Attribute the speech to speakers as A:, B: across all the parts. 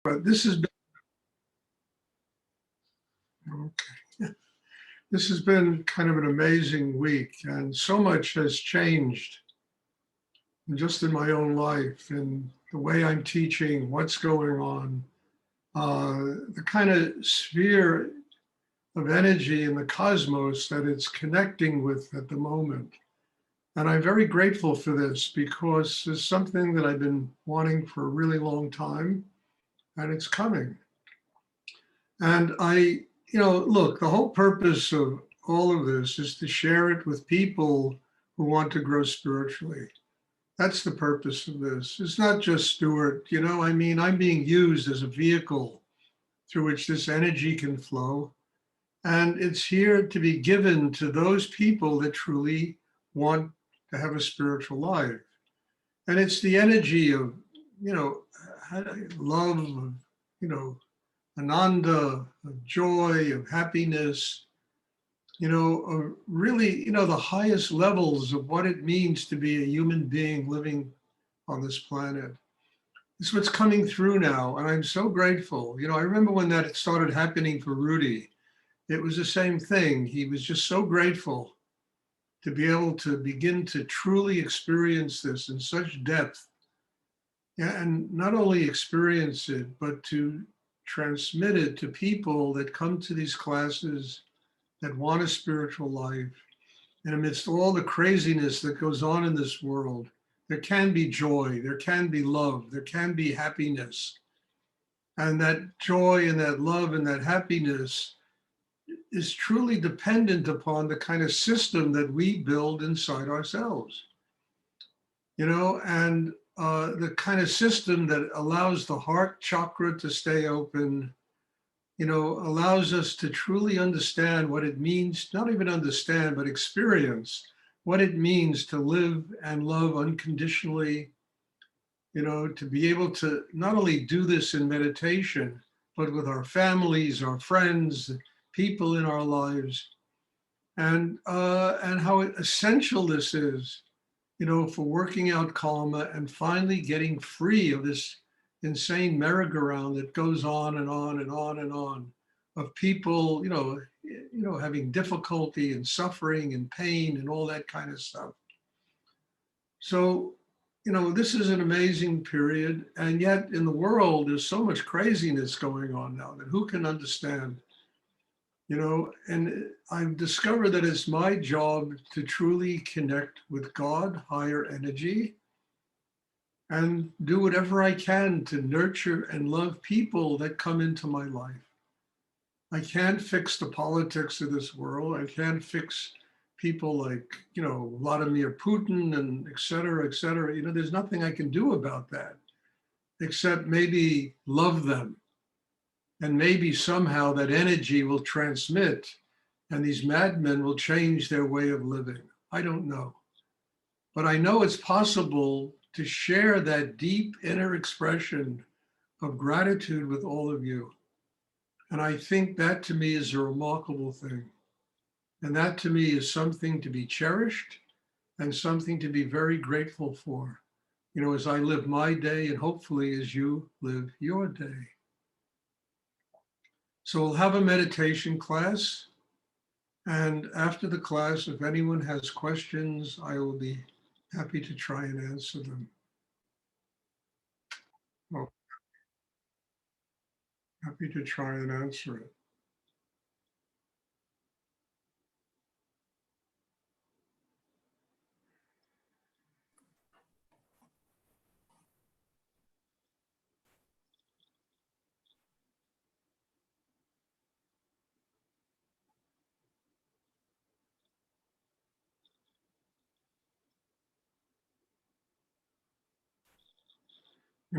A: But okay. This has been kind of an amazing week, and so much has changed just in my own life and the way I'm teaching, what's going on, the kind of sphere of energy in the cosmos that it's connecting with at the moment. And I'm very grateful for this because it's something that I've been wanting for a really long time, and it's coming. And look, the whole purpose of all of this is to share it with people who want to grow spiritually. That's the purpose of this. It's not just Stuart, I mean, I'm being used as a vehicle through which this energy can flow. And it's here to be given to those people that truly want to have a spiritual life. And it's the energy of, you know, love, of, you know, ananda, of joy, of happiness, of really, the highest levels of what it means to be a human being living on this planet. It's what's coming through now, and I'm so grateful. I remember when that started happening for Rudi, it was the same thing. He was just so grateful to be able to begin to truly experience this in such depth. Yeah, and not only experience it, but to transmit it to people that come to these classes that want a spiritual life. And amidst all the craziness that goes on in this world, there can be joy, there can be love, there can be happiness. And that joy and that love and that happiness is truly dependent upon the kind of system that we build inside ourselves, and the kind of system that allows the heart chakra to stay open, allows us to truly understand what it means, not even understand, but experience what it means to live and love unconditionally, to be able to not only do this in meditation, but with our families, our friends, people in our lives, and how essential this is, for working out karma and finally getting free of this insane merry-go-round that goes on and on and on and on of people, having difficulty and suffering and pain and all that kind of stuff. So, this is an amazing period, and yet in the world, there's so much craziness going on now that who can understand? And I've discovered that it's my job to truly connect with God, higher energy, and do whatever I can to nurture and love people that come into my life. I can't fix the politics of this world. I can't fix people like, Vladimir Putin and et cetera, et cetera. There's nothing I can do about that except maybe love them. And maybe somehow that energy will transmit and these madmen will change their way of living. I don't know. But I know it's possible to share that deep inner expression of gratitude with all of you. And I think that to me is a remarkable thing. And that to me is something to be cherished and something to be very grateful for, as I live my day and hopefully as you live your day. So we'll have a meditation class. And after the class, if anyone has questions, I will be happy to try and answer them. Well, happy to try and answer it.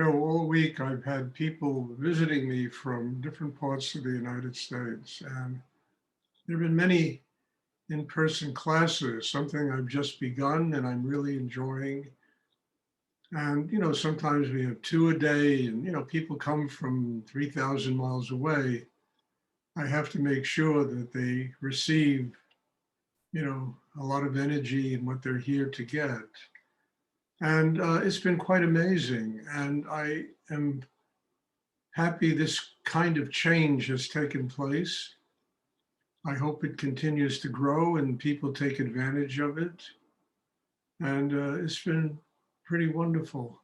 A: All week I've had people visiting me from different parts of the United States, and there have been many in-person classes, something I've just begun and I'm really enjoying. And, sometimes we have 2 a day and, people come from 3,000 miles away. I have to make sure that they receive, a lot of energy and what they're here to get. And it's been quite amazing. And I am happy this kind of change has taken place. I hope it continues to grow and people take advantage of it. And it's been pretty wonderful.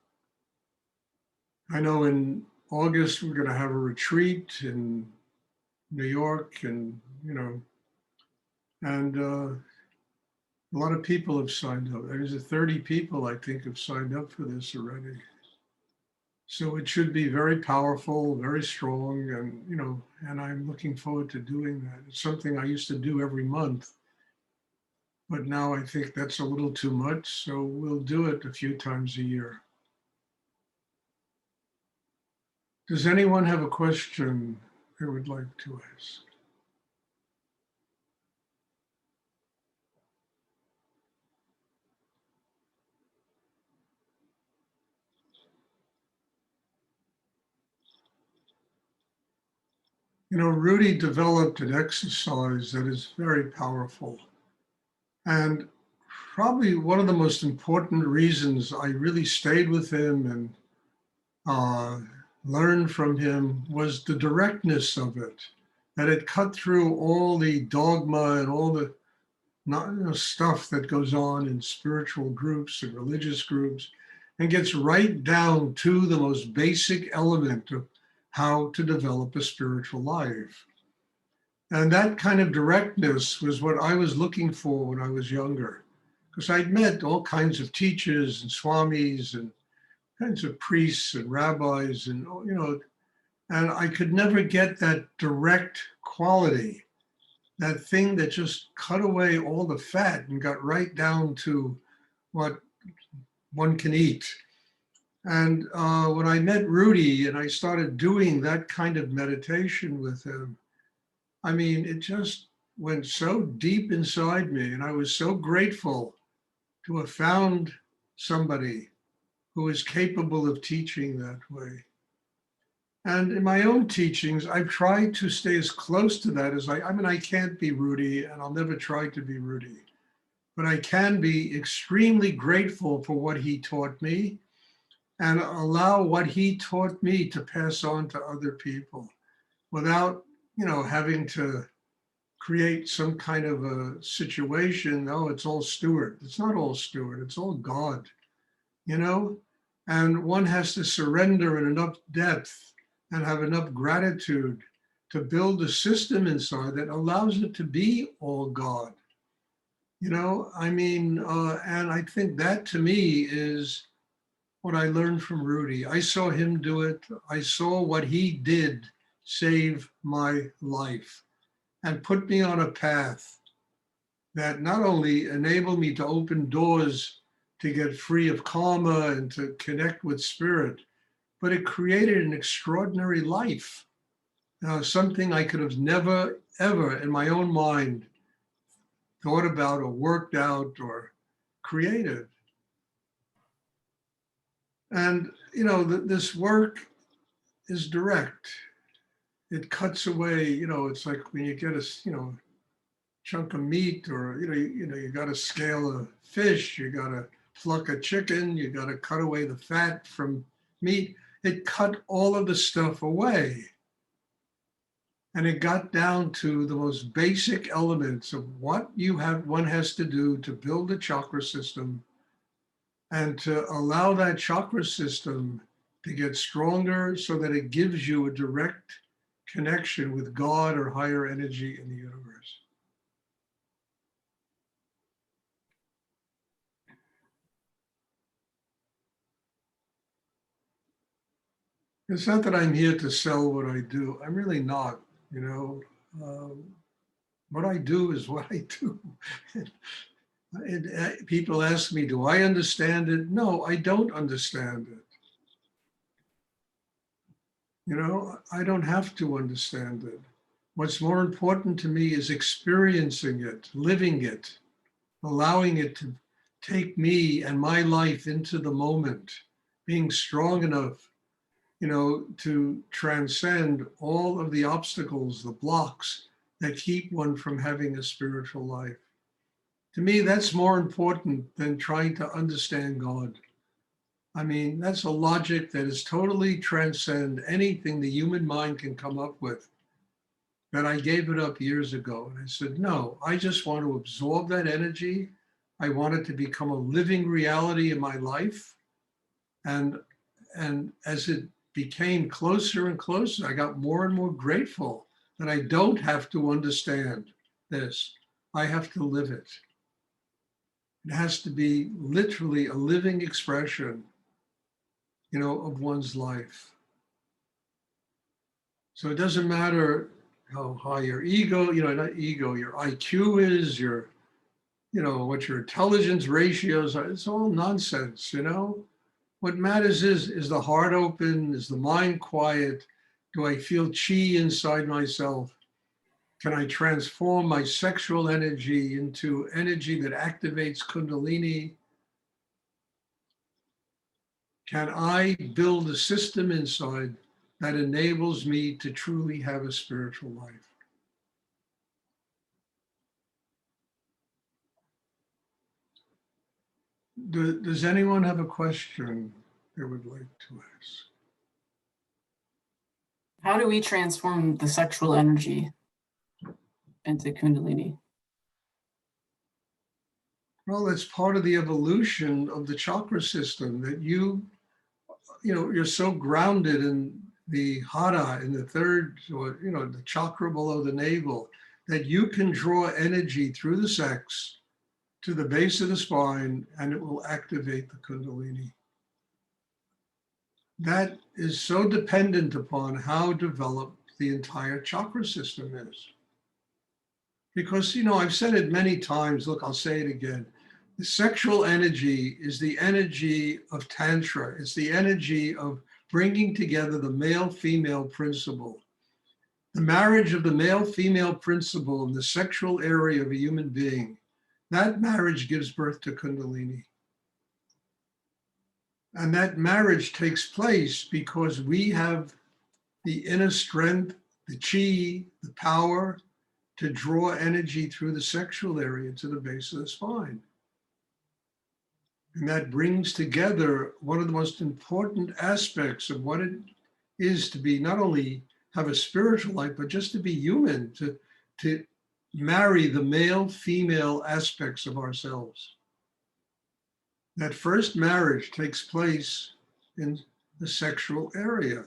A: I know in August we're going to have a retreat in New York, and and a lot of people have signed up. There's 30 people, I think, have signed up for this already. So it should be very powerful, very strong, and and I'm looking forward to doing that. It's something I used to do every month, but now I think that's a little too much. So we'll do it a few times a year. Does anyone have a question they would like to ask? Rudi developed an exercise that is very powerful. And probably one of the most important reasons I really stayed with him and learned from him was the directness of it, that it cut through all the dogma and all the stuff that goes on in spiritual groups and religious groups, and gets right down to the most basic element of how to develop a spiritual life. And that kind of directness was what I was looking for when I was younger, because I'd met all kinds of teachers and swamis and kinds of priests and rabbis, and and I could never get that direct quality, that thing that just cut away all the fat and got right down to what one can eat. And when I met Rudi and I started doing that kind of meditation with him, I mean, it just went so deep inside me. And I was so grateful to have found somebody who is capable of teaching that way. And in my own teachings, I've tried to stay as close to that as I mean, I can't be Rudi, and I'll never try to be Rudi, but I can be extremely grateful for what he taught me and allow what he taught me to pass on to other people without, having to create some kind of a situation. Oh, it's all Stuart. It's not all Stuart. It's all God, and one has to surrender in enough depth and have enough gratitude to build a system inside that allows it to be all God. I mean, and I think that to me is what I learned from Rudi. I saw him do it. I saw what he did save my life and put me on a path that not only enabled me to open doors to get free of karma and to connect with spirit, but it created an extraordinary life. Something I could have never, ever in my own mind thought about or worked out or created. And, this work is direct. It cuts away, it's like when you get a, chunk of meat, or, you got to scale a fish, you got to pluck a chicken, you got to cut away the fat from meat. It cut all of the stuff away. And it got down to the most basic elements of what one has to do to build a chakra system and to allow that chakra system to get stronger so that it gives you a direct connection with God or higher energy in the universe. It's not that I'm here to sell what I do. I'm really not, what I do is what I do. People ask me, do I understand it? No, I don't understand it. I don't have to understand it. What's more important to me is experiencing it, living it, allowing it to take me and my life into the moment, being strong enough, to transcend all of the obstacles, the blocks that keep one from having a spiritual life. To me, that's more important than trying to understand God. I mean, that's a logic that is totally transcend anything the human mind can come up with. But I gave it up years ago. And I said, no, I just want to absorb that energy. I want it to become a living reality in my life. And as it became closer and closer, I got more and more grateful that I don't have to understand this. I have to live it. It has to be literally a living expression, of one's life. So it doesn't matter how high your ego, not ego, your IQ is, what your intelligence ratios are. It's all nonsense. What matters is the heart open? Is the mind quiet? Do I feel chi inside myself? Can I transform my sexual energy into energy that activates Kundalini? Can I build a system inside that enables me to truly have a spiritual life? Does anyone have a question they would like to ask?
B: How do we transform the sexual energy into Kundalini?
A: Well, it's part of the evolution of the chakra system that you're so grounded in the hara, in the third, or, the chakra below the navel, that you can draw energy through the sex to the base of the spine and it will activate the Kundalini. That is so dependent upon how developed the entire chakra system is. Because, I've said it many times, look, I'll say it again. The sexual energy is the energy of Tantra. It's the energy of bringing together the male-female principle. The marriage of the male-female principle in the sexual area of a human being, that marriage gives birth to Kundalini. And that marriage takes place because we have the inner strength, the chi, the power to draw energy through the sexual area to the base of the spine. And that brings together one of the most important aspects of what it is to be, not only have a spiritual life, but just to be human, to marry the male-female aspects of ourselves. That first marriage takes place in the sexual area.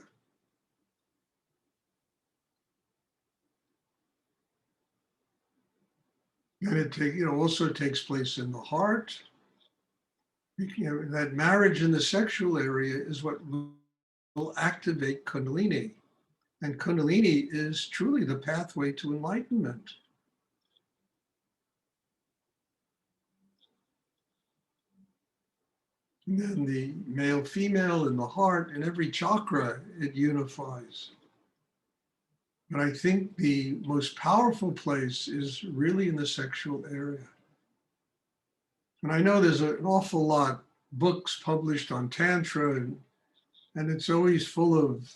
A: And it also takes place in the heart. That marriage in the sexual area is what will activate Kundalini. And Kundalini is truly the pathway to enlightenment. And then the male, female in the heart, in every chakra, it unifies. But I think the most powerful place is really in the sexual area. And I know there's an awful lot books published on Tantra, and it's always full of,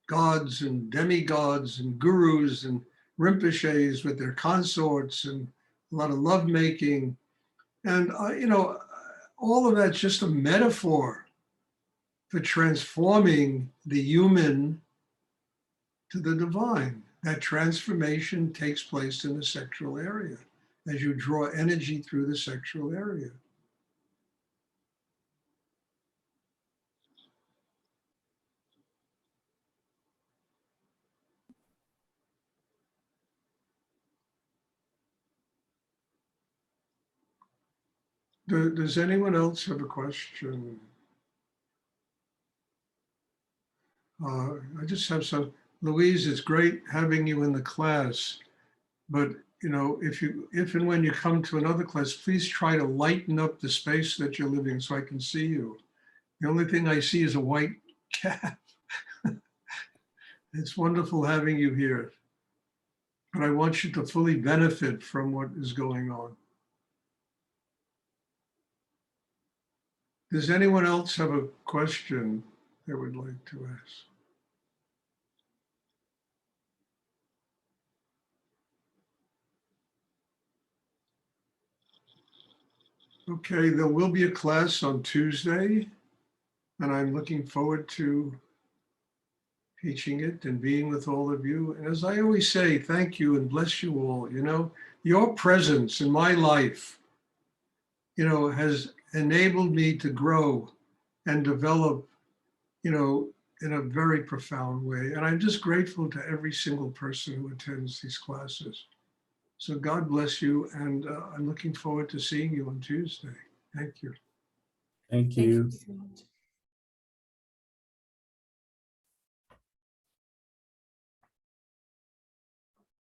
A: gods and demigods and gurus and rinpoches with their consorts and a lot of lovemaking. And, all of that's just a metaphor for transforming the human to the divine. That transformation takes place in the sexual area as you draw energy through the sexual area. Does anyone else have a question? I just have some. Louise, it's great having you in the class, but if and when you come to another class, please try to lighten up the space that you're living so I can see you. The only thing I see is a white cat. It's wonderful having you here, but I want you to fully benefit from what is going on. Does anyone else have a question they would like to ask? Okay, there will be a class on Tuesday And I'm looking forward to teaching it and being with all of you. And as I always say, thank you and bless you all. You know, your presence in my life, you know, has enabled me to grow and develop, you know, in a very profound way. And I'm just grateful to every single person who attends these classes. So God bless you. And I'm looking forward to seeing you on Tuesday. Thank you.
C: Thank
B: Thank
C: you.
B: you so much.